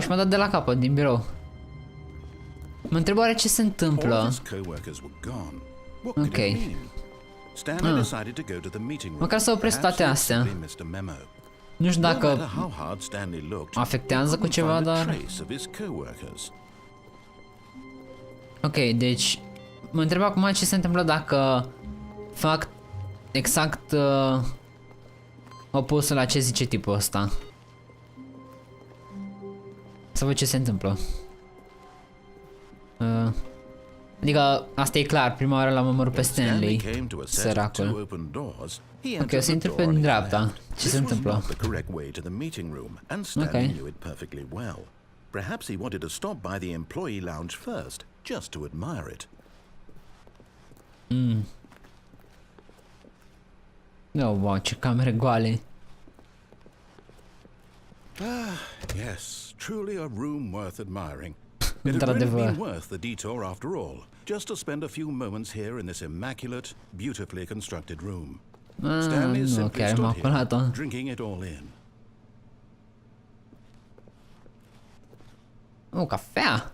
Și m-a dat de la capăt, din birou. Mă întreb oare ce se întâmplă. Ok. Măcar să opresc toate astea. Nu știu dacă afectează cu ceva, dar... Ok, deci... Mă întreb acum ce se întâmplă dacă fac exact opusul la ce zice tipul ăsta. Să văd ce se întâmplă. Adică, asta e clar, prima oară l-am omorât pe Stanley, săracul. Ok, o să intru pe din dreapta. Ce se întâmplă? Ok. Perhaps he wanted to stop by the employee lounge first, just to admire it. Oh, wow, ce camere goale. Yes, truly a room worth admiring. It had really been worth the detour after all, just to spend a few moments here in this immaculate, beautifully constructed room. Stanley simply stood here, drinking it all in. Oh, cafea.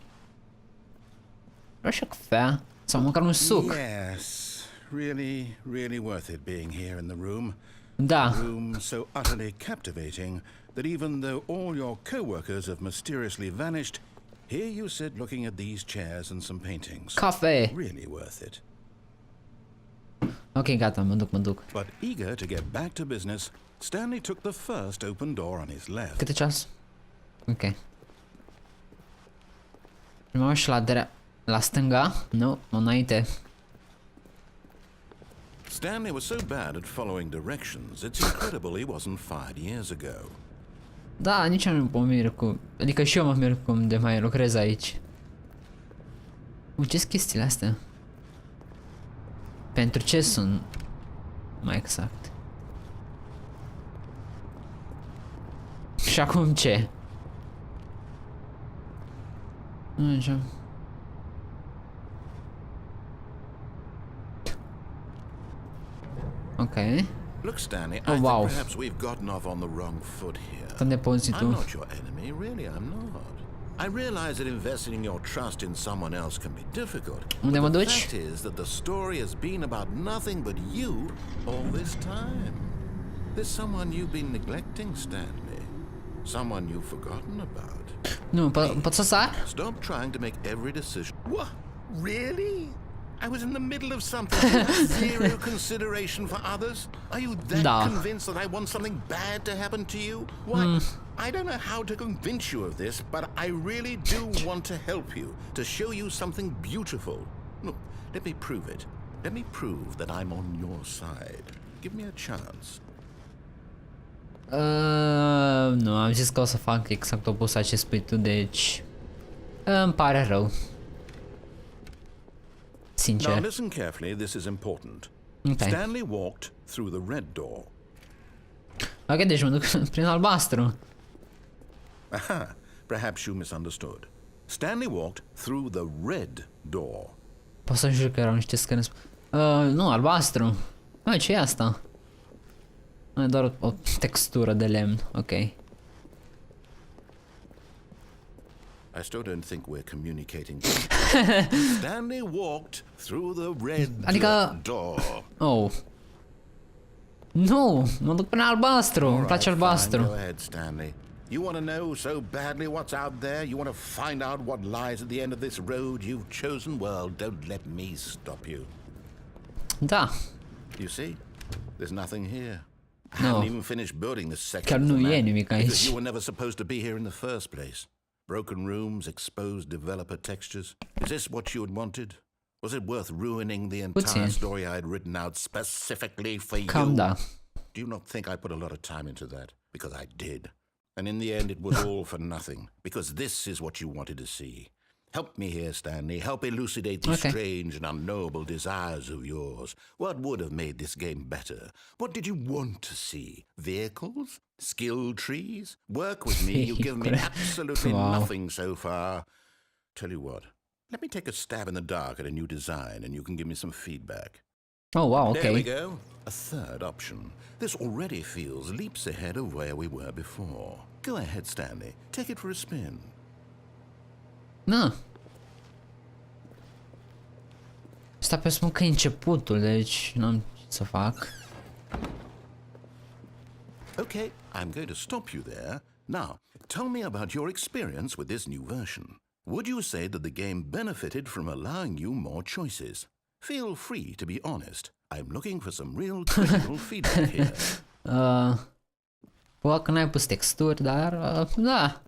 Vreau și cafea. Sau măcar un suc. Yes, really worth it being here in the room. Da. A room so utterly captivating that even though all your co-workers have mysteriously vanished, here you sit looking at these chairs and some paintings. Cafe. Really worth it. Ok, gata, mă duc. But eager to get back to business, Stanley took the first open door on his left. Câte ceas? Ok. Mă și la stânga? Nu, înainte. Stanley was so bad at following directions, it's incredible he wasn't fired years ago. Da, nici nu mă mir cu... Adică și eu mă mir cum de mai lucrez aici. Ce-s chestiile astea? Pentru ce sunt? Mai exact. Și acum ce? Așa. Ok. Look, Stanley, I think perhaps we've gotten off on the wrong foot here. I'm not your enemy, really, I'm not. I realize that investing your trust in someone else can be difficult. Unde mă duci? The fact is that the story has been about nothing but you all this time. There's someone you've been neglecting, Stanley. Someone you've forgotten about. Nu, pot să sar? Stop trying to make every decision. What? Really? I was in the middle of something. Zero consideration for others. Are you that convinced that I want something bad to happen to you? Why? I don't know how to convince you of this, but I really do want to help you, to show you something beautiful. Look, let me prove it. Let me prove that I'm on your side. Give me a chance. Nu, am zis că o să fac exact opus a ce spui tu, deci... Îmi pare rău. Sincer. Now listen carefully, this is important. Okay. Stanley walked through the red door. Ok, deci mă duc prin albastru. Aha, perhaps you misunderstood. Stanley walked through the red door. Pot să jur că erau niște scări. Nu, albastru. Ce e asta? E doar o textură de lemn, ok. I still don't think we're communicating. Stanley walked through the red door. Oh. Nu, mă duc până albastru. Îmi place albastru. Go ahead, Stanley. You want to know so badly what's out there? You want to find out what lies at the end of this road you've chosen? Well, don't let me stop you. Da. You see? There's nothing here. I No. haven't even finished building this section. Chiar nu e nimic aici. Because you were never supposed to be here in the first place. Broken rooms, exposed developer textures. Is this what you had wanted? Was it worth ruining the entire story I had written out specifically for you? Da. Do you not think I put a lot of time into that? Because I did. And in the end, it was all for nothing. Because this is what you wanted to see. Help me here, Stanley. Help elucidate these strange and unknowable desires of yours. What would have made this game better? What did you want to see? Vehicles? Skill trees? Work with me. You've given me absolutely nothing so far. Tell you what. Let me take a stab in the dark at a new design and you can give me some feedback. Oh, wow, There we ok. go. A third option. This already feels leaps ahead of where we were before. Go ahead, Stanley. Take it for a spin. Na. Asta pe spun că e începutul, deci n-am ce să fac. Okay, I'm going to stop you there. Now, tell me about your experience with this new version. Would you say that the game benefited from allowing you more choices? Feel free to be honest. I'm looking for some real critical feedback here. Că n-ai pus texturi, dar da.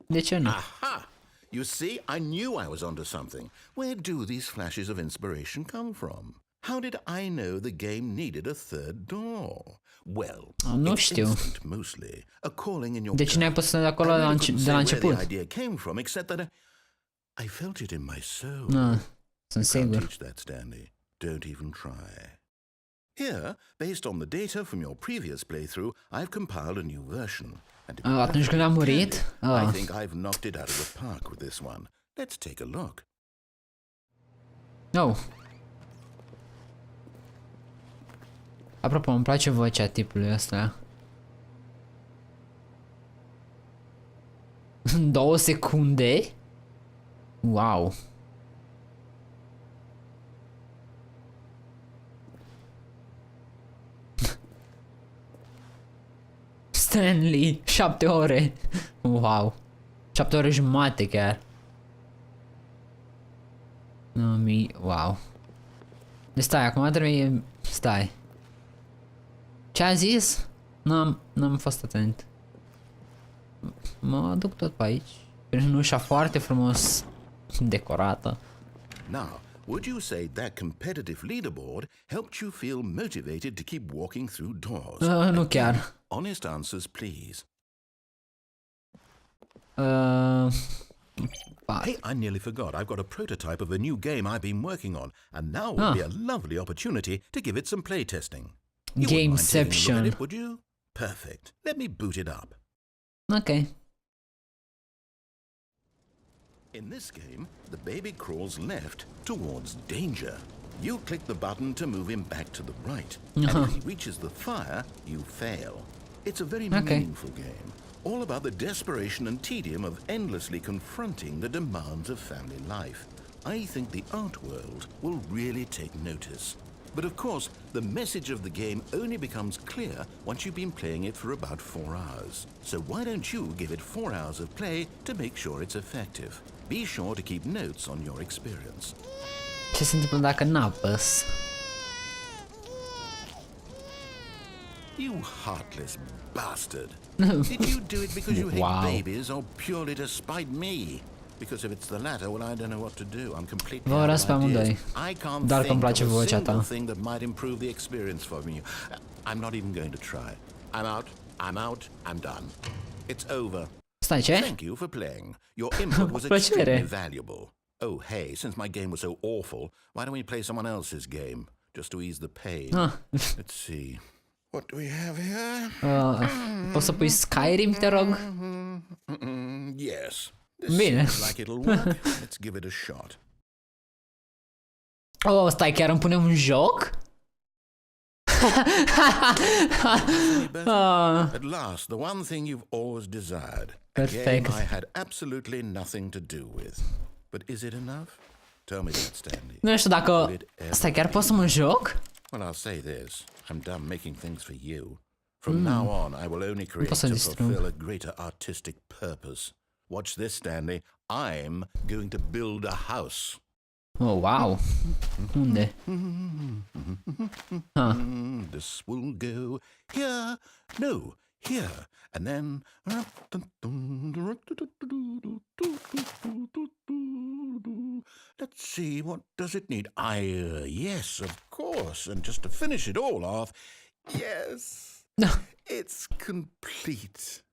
De ce nu? Aha! You see, I knew I was onto something. Where do these flashes of inspiration come from? How did I know the game needed a third door? Well, Nu it's știu. instinct mostly, a calling in your De ce n-ai gut. pus de acolo I de really couldn't la say where început? the idea came from, except that I felt it in my soul. Sunt Can't sigur. teach that, Stanley. Don't even try. Here, based on the data from your previous playthrough, I've compiled a new version. And to be Atunci când am perfectly murit? candid, I think I've knocked it out of the park with this one. Let's take a look. Oh. Apropo, îmi place vocea tipului ăsta. În 2 secunde? Wow. Stanley, 7 ore. Wow. 7 ore jumate chiar. Wow. Deci stai, acum trebuie... Stai. Ce a zis? N-am fost atent. Mă duc tot pe aici. Prin ușa foarte frumos decorată. Now, would you say that competitive leaderboard helped you feel motivated to keep walking through doors? Nu chiar. Honest answers, please. Hey, I nearly forgot. I've got a prototype of a new game I've been working on, and now would be a lovely opportunity to give it some playtesting. You wouldn't mind taking a look at it, would you? Perfect. Let me boot it up. Ok. In this game, the baby crawls left towards danger. You click the button to move him back to the right. And if he reaches the fire, you fail. It's a very meaningful game. All about the desperation and tedium of endlessly confronting the demands of family life. I think the art world will really take notice. But of course, the message of the game only becomes clear once you've been playing it for about 4 hours. So why don't you give it 4 hours of play to make sure it's effective? Be sure to keep notes on your experience. Ce se întâmplă dacă n-apăs? You heartless bastard. Did you do it because you hate babies or purely to spite me? Because if it's the latter, well, I don't know what to do. I'm completely out of ideas. I can't think of a single thing that might improve the experience for me. I'm not even going to try. I'm out. I'm out. I'm done. It's over. Stai, ce? Thank you for playing. Your input was extremely valuable. Oh, hey, since my game was so awful, why don't we play someone else's game? Just to ease the pain. Let's see. What do we have here? Poți să pui Skyrim, te rog? Yes. This seems like it'll work. Let's give it a shot. Oh, stai, chiar îmi punem un joc? At last, the one thing you've always desired. Perfect. A game I had absolutely nothing to do with. But is it enough? Tell me that, Stanley. Nu știu dacă... Stai, chiar pot să mă joc? Well, I'll say this. I'm done making things for you. From now on, I will only create to fulfill a greater artistic purpose. Watch this, Stanley. I'm going to build a house. Oh, wow. Unde? This will go here. No, here. And then... Let's see, what does it need? Yes, of course. And just to finish it all off, yes, it's complete.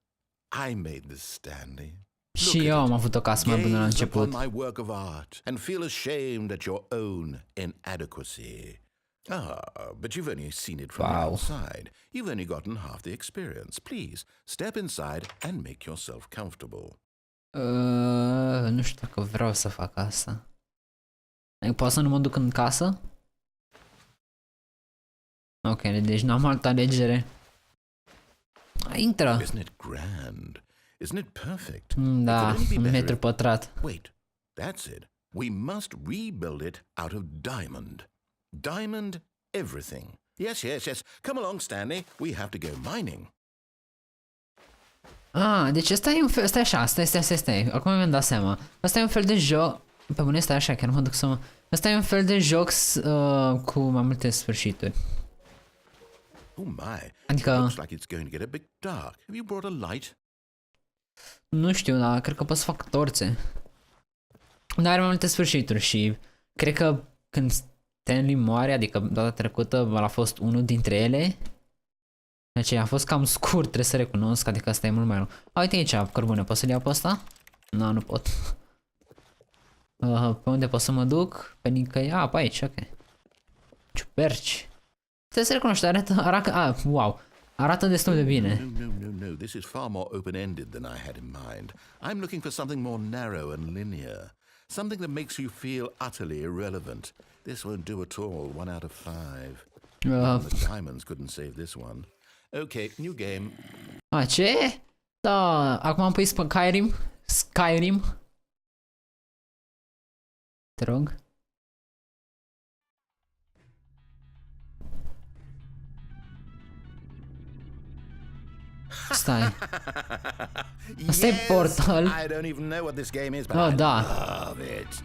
I made this, Stanley. Și eu am avut o casă mai bună la început. My work of art and feel ashamed at your own inadequacy. But you've only seen it from the outside. You've only gotten half the experience. Please, step inside and make yourself comfortable. Nu știu dacă vreau să fac asta. Poți să nu mă duc în casă? Ok, deci n-am altă alegere. Intră! Isn't it grand? Isn't it perfect? Da, un metru pătrat. Wait, that's it. We must rebuild it out of diamond. Diamond everything. Yes, yes, yes. Come along, Stanley. We have to go mining. Ah, deci ăsta e un fel... Stai așa, stai. Acum mi-am dat seama. Ăsta e un fel de joc... Pe bune, stai așa, chiar mă duc să mă... Ăsta e un fel de joc cu mai multe sfârșituri. Oh my. Adică... Looks like it's going to get a bit dark. Have you brought a light? Nu știu, dar cred că pot să fac torțe. Dar are mai multe sfârșituri și... Cred că când Stanley moare, adică data trecută, a fost unul dintre ele. Deci a fost cam scurt, trebuie să recunosc, adică asta e mult mai lung. Uite aici, cărbune, pot să-l iau pe ăsta? Nu, nu pot. Pe unde pot să mă duc? Pe nicăieri? Pe aici, ok. Ciuperci. Trebuie să recunoști, arată, wow. Arată destul de bine. No. This is far more open-ended than I had in mind. I'm looking for something more narrow and linear. Something that makes you feel utterly irrelevant. This won't do at all. 1 out of 5. The diamonds couldn't save this one. Okay, new game. Ce? Da, acum am pus Skyrim. Te rog. Stai. Asta e Portal. I don't even know what this game is, but Oh, I da. love it.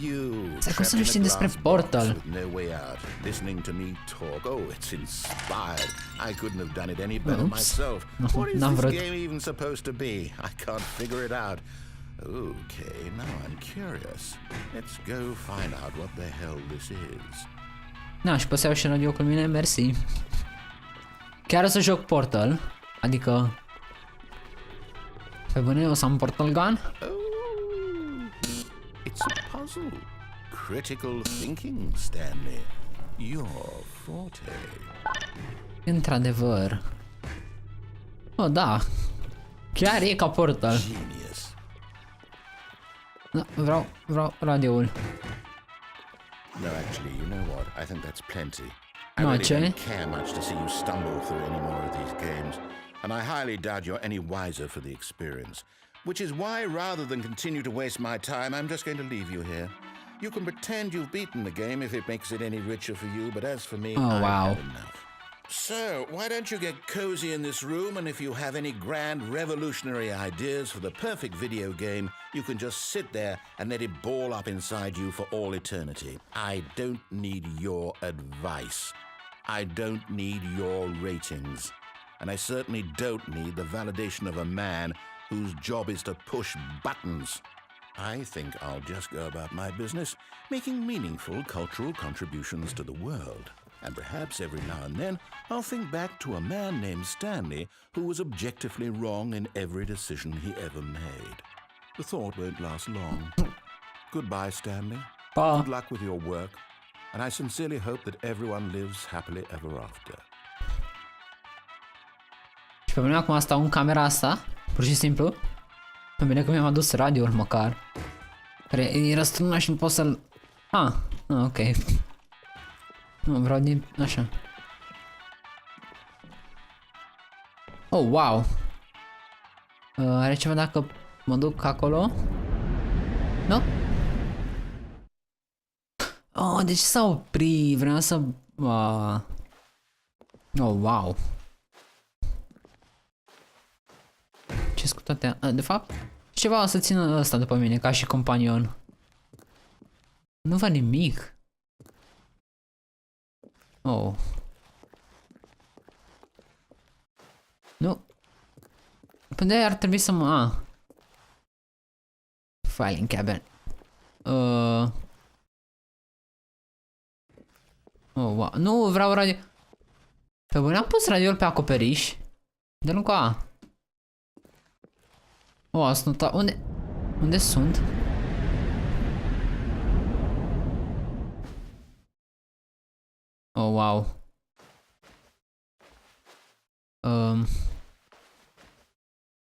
You Stai, cum să nu știi despre Portal? no way out, listening to me talk. Oh, it's inspired. I couldn't have done it any better myself. What is this game even supposed to be? I can't figure it out. Okay, now I'm curious. Let's go find out what the hell this is. Da, și pot să iau și radio cu mine, mersi. Chiar o să joc Portal, adică... Pe bune, o să am Portal Gun? It's a puzzle. Critical thinking, Stanley. Your forte. Într-adevăr. Oh, da. Chiar e ca Portal. Genius. Da, vreau radioul. No, actually, you know what? I think that's plenty. I No, really ce? don't care much to see you stumble through any more of these games, and I highly doubt you're any wiser for the experience. Which is why, rather than continue to waste my time, I'm just going to leave you here. You can pretend you've beaten the game if it makes it any richer for you, but as for me, I've had enough. So, why don't you get cozy in this room, and if you have any grand revolutionary ideas for the perfect video game, you can just sit there and let it ball up inside you for all eternity. I don't need your advice. I don't need your ratings. And I certainly don't need the validation of a man whose job is to push buttons. I think I'll just go about my business, making meaningful cultural contributions to the world. And perhaps every now and then I'll think back to a man named Stanley who was objectively wrong in every decision he ever made. The thought won't last long. Goodbye, Stanley. Good luck with your work, and I sincerely hope that everyone lives happily ever after. Și pe mine acum stau în camera asta, pur și simplu. Pe bine că mi-am adus radio-ul măcar. Care e răstrânat și nu pot să-l... ok. Nu, vreau din... așa. Oh, wow. Are ceva dacă mă duc acolo? Nu? Oh, deci s-a oprit, vreau să... Oh, wow. Ce-s cu toate... De fapt, ceva o să țină ăsta după mine, ca și companion. Nu văd nimic. Oh. Nu. Unde ar trebui să mă... Filing cabinet. Oh, wow. Nu, vreau radio... Pe bune, am pus radio-ul pe acoperiș. De nu ca... Oh, ați notat... Unde sunt? Oh, wow.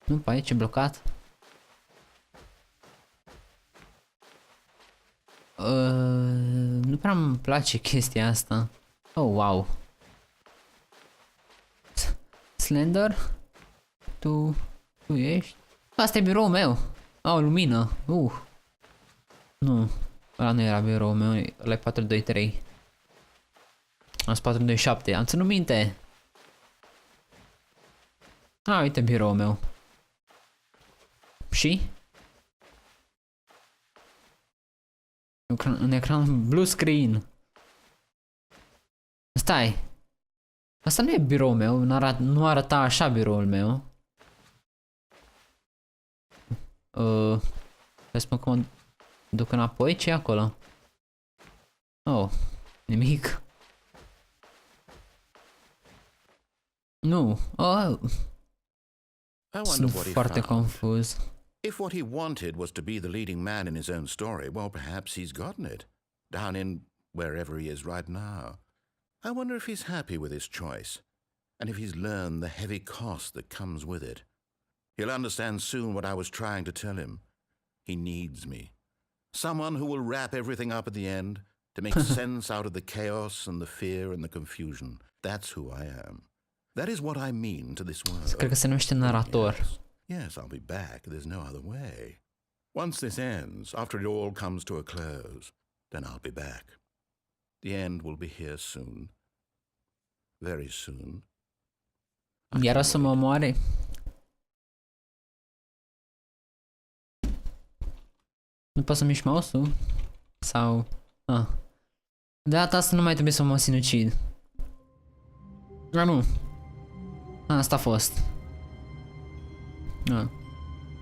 Nu, pe aici e blocat. Nu prea îmi place chestia asta. Oh, wow. Slender? Tu ești? Asta e biroul meu. O lumină. Nu. Ăla nu era biroul meu, ăla e 423. Asta 427, am ținut minte. Uite biroul meu. Și? Un ecran blue screen. Stai. Asta nu e biroul meu, nu arăta așa biroul meu. Să spun că mă duc înapoi, ce e acolo? Oh, nimic. Nu. Sunt foarte confuz. If what he wanted was to be the leading man in his own story, well, perhaps he's gotten it. Down in wherever he is right now. I wonder if he's happy with his choice, and if he's learned the heavy cost that comes with it. He'll understand soon what I was trying to tell him. He needs me. Someone who will wrap everything up at the end, to make sense out of the chaos and the fear and the confusion. That's who I am. That is what I mean to this world. Cred că se numește narator. Yes, I'll be back. There's no other way. Once this ends, after it all comes to a close, then I'll be back. The end will be here soon. Very soon. Iar o să mă omoare. Nu pot să mișc mouse-ul? Sau... De data asta nu mai trebuie să mă sinucid. Nu. Asta a fost.